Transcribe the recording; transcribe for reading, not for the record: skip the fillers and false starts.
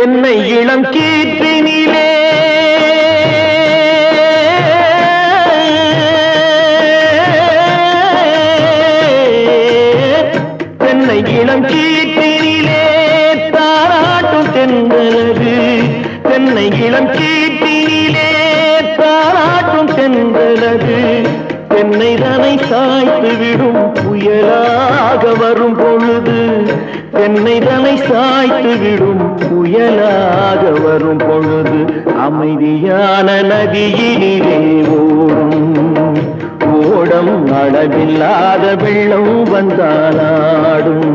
தென்னை இளம் கீற்றினிலே தென்னை இளம் கீற்றினிலே தாராட்டும் தென்றலது தென்னை இளம் கீற்றினிலே தாராட்டும் தென்றலது தென்னை தனை சாய்த்து விடும் புயலாக வரும் பொழுது தென்னை தனை சாய்த்து விடும் புயலாக வரும் பொழுது அமைதியான நதியினிலே ஓடும் ஓடம் அளவில்லாத வெள்ளம் வந்தாலாடும்